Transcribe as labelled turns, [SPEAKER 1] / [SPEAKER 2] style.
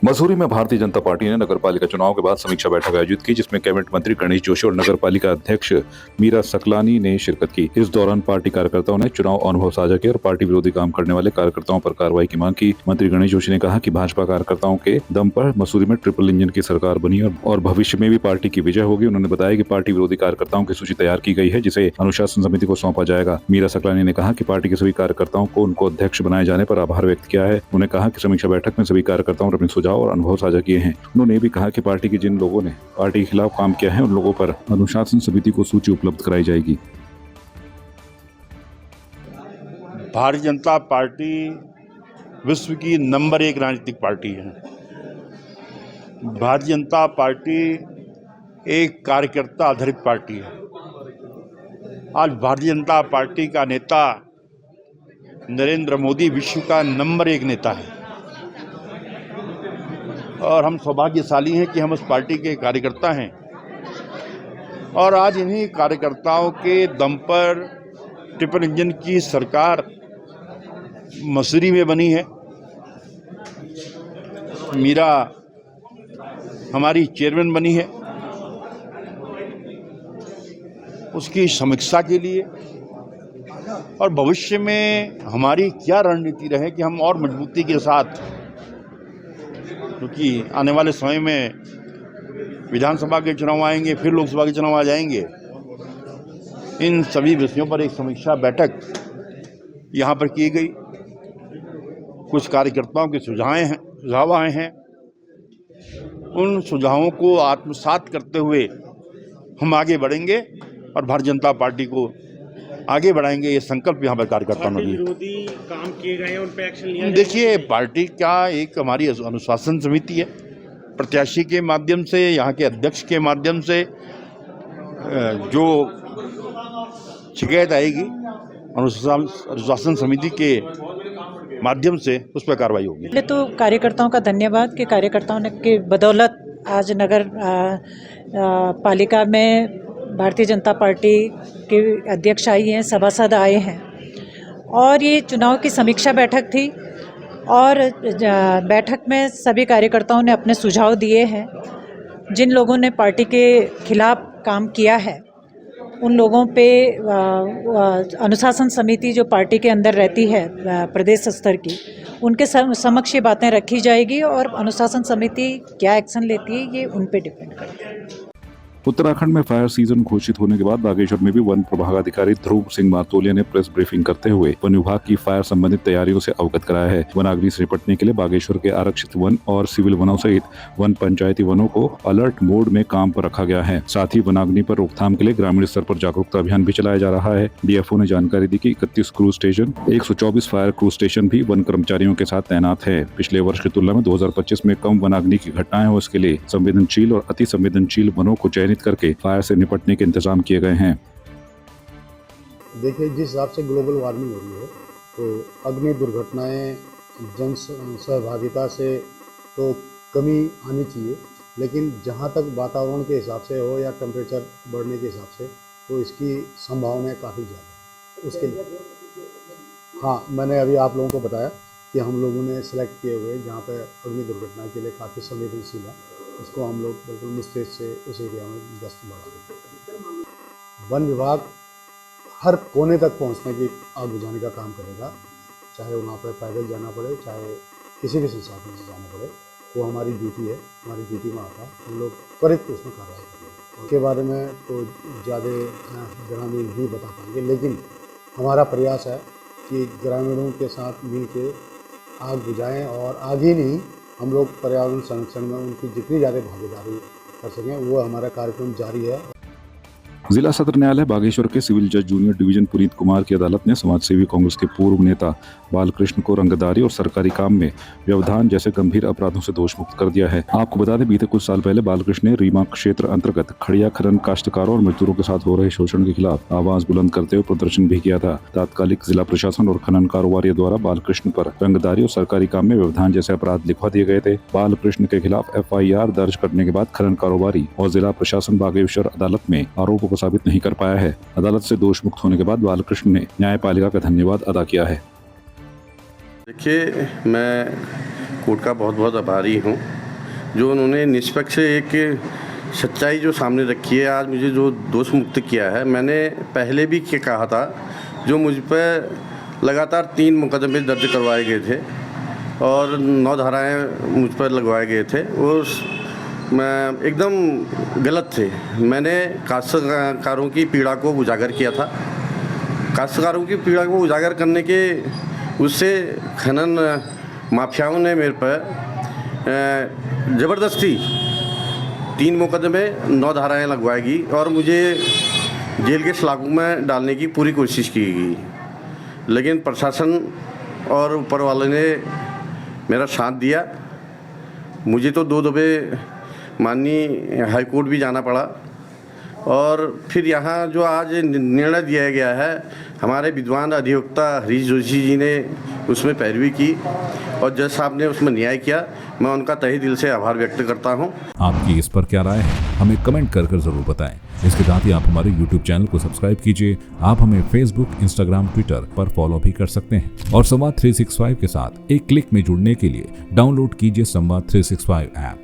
[SPEAKER 1] मसूरी में भारतीय जनता पार्टी ने नगरपालिका चुनाव के बाद समीक्षा बैठक आयोजित की, जिसमें कैबिनेट मंत्री गणेश जोशी और नगरपालिका अध्यक्ष मीरा सकलानी ने शिरकत की। इस दौरान पार्टी कार्यकर्ताओं ने चुनाव अनुभव साझा किया और पार्टी विरोधी काम करने वाले कार्यकर्ताओं पर कार्रवाई की मांग की। मंत्री गणेश जोशी ने कहा कि भाजपा कार्यकर्ताओं के दम पर मसूरी में ट्रिपल इंजन की सरकार बनी और भविष्य में भी पार्टी की विजय होगी। उन्होंने बताया कि पार्टी विरोधी कार्यकर्ताओं की सूची तैयार की गई है, जिसे अनुशासन समिति को सौंपा जाएगा। मीरा सकलानी ने कहा कि पार्टी के सभी कार्यकर्ताओं को उनको अध्यक्ष बनाए जाने पर आभार व्यक्त किया है। उन्होंने कहा कि समीक्षा बैठक में सभी कार्यकर्ताओं ने अपने सुझाव और अनुभव साझा किए हैं। उन्होंने भी कहा कि पार्टी के जिन लोगों ने पार्टी के खिलाफ काम किया है उन लोगों पर अनुशासन समिति को सूची उपलब्ध कराई जाएगी।
[SPEAKER 2] भारतीय जनता पार्टी विश्व की नंबर 1 राजनीतिक पार्टी है। भारतीय जनता पार्टी एक कार्यकर्ता आधारित पार्टी है। आज भारतीय जनता पार्टी का नेता नरेंद्र मोदी विश्व का नंबर 1 नेता है और हम सौभाग्यशाली हैं कि हम उस पार्टी के कार्यकर्ता हैं और आज इन्हीं कार्यकर्ताओं के दम पर ट्रिपल इंजन की सरकार मसूरी में बनी है। मीरा हमारी चेयरमैन बनी है। उसकी समीक्षा के लिए और भविष्य में हमारी क्या रणनीति रहे कि हम और मजबूती के साथ, क्योंकि आने वाले समय में विधानसभा के चुनाव आएंगे, फिर लोकसभा के चुनाव आ जाएंगे, इन सभी विषयों पर एक समीक्षा बैठक यहाँ पर की गई। कुछ कार्यकर्ताओं के सुझाव आए हैं। उन सुझावों को आत्मसात करते हुए हम आगे बढ़ेंगे और भारतीय जनता पार्टी को आगे बढ़ाएंगे। ये संकल्प यहाँ पर कार्यकर्ताओं ने लिया।
[SPEAKER 3] विरोधी काम किए गए हैं उन पर एक्शन लिया।
[SPEAKER 2] देखिए, पार्टी का एक हमारी अनुशासन समिति है। प्रत्याशी के माध्यम से, यहाँ के अध्यक्ष के माध्यम से जो शिकायत आएगी अनुशासन समिति के माध्यम से उस पर कार्रवाई होगी।
[SPEAKER 4] पहले तो कार्यकर्ताओं का धन्यवाद कि कार्यकर्ताओं ने के बदौलत आज नगर पालिका में भारतीय जनता पार्टी के अध्यक्ष आई हैं, सभासद आए हैं और ये चुनाव की समीक्षा बैठक थी और बैठक में सभी कार्यकर्ताओं ने अपने सुझाव दिए हैं। जिन लोगों ने पार्टी के खिलाफ काम किया है उन लोगों पे अनुशासन समिति जो पार्टी के अंदर रहती है प्रदेश स्तर की, उनके समक्ष ये बातें रखी जाएगी और अनुशासन समिति क्या एक्शन लेती है ये उन पे डिपेंड करता है।
[SPEAKER 1] उत्तराखंड में फायर सीजन घोषित होने के बाद बागेश्वर में भी वन विभागाधिकारी ध्रुव सिंह मातोलिया ने प्रेस ब्रीफिंग करते हुए वन विभाग की फायर संबंधित तैयारियों से अवगत कराया है। वनाग्नि से निपटने के लिए बागेश्वर के आरक्षित वन और सिविल वनों सहित वन पंचायती वनों को अलर्ट मोड में काम पर रखा गया है। साथ ही वनाग्नि पर रोकथाम के लिए ग्रामीण स्तर पर जागरूकता अभियान भी चलाया जा रहा है। डीएफओ ने जानकारी दी कि 31 cruise station, 124 fire cruise station भी वन कर्मचारियों के साथ तैनात है। पिछले वर्ष की तुलना में 2025 में कम वनाग्नि की घटनाएं हो, इसके लिए संवेदनशील और अति संवेदनशील वनों को चयनित करके फायर से निपटने के इंतजाम किए गए हैं।
[SPEAKER 5] देखिए, जिस हिसाब से ग्लोबल वार्मिंग हो रही है तो अग्नि दुर्घटनाएं जन सहभागिता से तो कमी आनी चाहिए, लेकिन जहां तक वातावरण के हिसाब से हो या टेम्परेचर बढ़ने के हिसाब से तो इसकी संभावनाएं काफ़ी ज़्यादा है। उसके लिए हाँ, मैंने अभी आप लोगों को बताया कि हम लोगों ने सेलेक्ट किए हुए जहाँ पर अग्नि दुर्घटना के लिए काफ़ी संवेदनशील है, उसको हम लोग बिल्कुल निस्तेज से उस एरिया में गश्त बढ़ा। वन विभाग हर कोने तक पहुंचने की आग बुझाने का काम करेगा, चाहे वहाँ पर पैदल जाना पड़े, चाहे किसी भी संसाधन से जाना पड़े, वो हमारी ड्यूटी है, हमारी ड्यूटी में आता है। हम लोग त्वरित उसमें कार्रवाई करेंगे। उसके बारे में तो ज़्यादा ग्रामीण नहीं बता पाएंगे, लेकिन हमारा प्रयास है कि ग्रामीणों के साथ मिल के आग बुझाएँ और आगे नहीं, हम लोग पर्यावरण संरक्षण में उनकी जितनी ज़्यादा भागीदारी कर सकें वो हमारा कार्यक्रम जारी है।
[SPEAKER 1] जिला सत्र न्यायालय बागेश्वर के सिविल जज जूनियर डिवीजन पुनीत कुमार की अदालत ने समाजसेवी कांग्रेस के पूर्व नेता बालकृष्ण को रंगदारी और सरकारी काम में व्यवधान जैसे गंभीर अपराधों से दोष मुक्त कर दिया है। आपको बता दें, बीते कुछ साल पहले बालकृष्ण ने रीमा क्षेत्र अंतर्गत खड़िया खनन काश्तकारों और मजदूरों के साथ हो रहे शोषण के खिलाफ आवाज बुलंद करते हुए प्रदर्शन भी किया था। तात्कालिक जिला प्रशासन और खनन कारोबारियों द्वारा बालकृष्ण पर रंगदारी और सरकारी काम में व्यवधान जैसे अपराध लिखवा दिए गए थे। बालकृष्ण के खिलाफ FIR दर्ज करने के बाद खनन कारोबारी और जिला प्रशासन बागेश्वर अदालत में आरोपों को साबित नहीं कर पाया है। अदालत से दोष मुक्त होने के बाद बालकृष्ण ने न्यायपालिका का धन्यवाद अदा किया है।
[SPEAKER 6] देखिए, मैं कोर्ट का बहुत बहुत आभारी हूँ, जो उन्होंने निष्पक्ष एक सच्चाई जो सामने रखी है, आज मुझे जो दोष मुक्त किया है। मैंने पहले भी कहा था, जो मुझ पर लगातार 3 मुकदमे दर्ज करवाए गए थे और 9 धाराएं मुझ पर लगवाए गए थे, वो एकदम गलत थे। मैंने काश्तकारों की पीड़ा को उजागर किया था। काश्तकारों की पीड़ा को उजागर करने के उससे खनन माफियाओं ने मेरे पर ज़बरदस्ती 3 मुकदमे 9 धाराएं लगवाएगी और मुझे जेल के सलाखों में डालने की पूरी कोशिश की गई, लेकिन प्रशासन और ऊपर वाले ने मेरा साथ दिया। मुझे तो 2 दफ़े माननीय हाई कोर्ट भी जाना पड़ा और फिर यहाँ जो आज निर्णय दिया गया है, हमारे विद्वान अधिवक्ता हरीश जोशी जी ने उसमें पैरवी की और जज साहब ने उसमें न्याय किया। मैं उनका तहे दिल से आभार व्यक्त करता हूँ।
[SPEAKER 1] आपकी इस पर क्या राय है, हमें कमेंट कर जरूर बताएं। इसके साथ ही आप हमारे YouTube चैनल को सब्सक्राइब कीजिए। आप हमें Facebook, Instagram, Twitter पर फॉलो भी कर सकते हैं और संवाद 365 के साथ एक क्लिक में जुड़ने के लिए डाउनलोड कीजिए संवाद 365 ऐप।